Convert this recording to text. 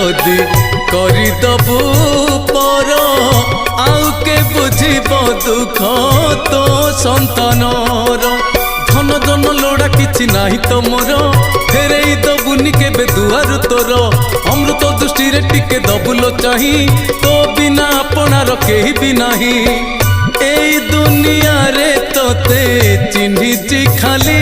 जदि करदबू पर आउ के बुझिब दुख तो संतानर धन जन लोड़ा किछि नाही तो मोर फेरई दबुनि केबे दुआर तोर अमृत दृष्टि रे टिके दबुलो चाही तो बिना अपनार केही भी नाही एई दुनिया रे तोते चिन्हिछि खाली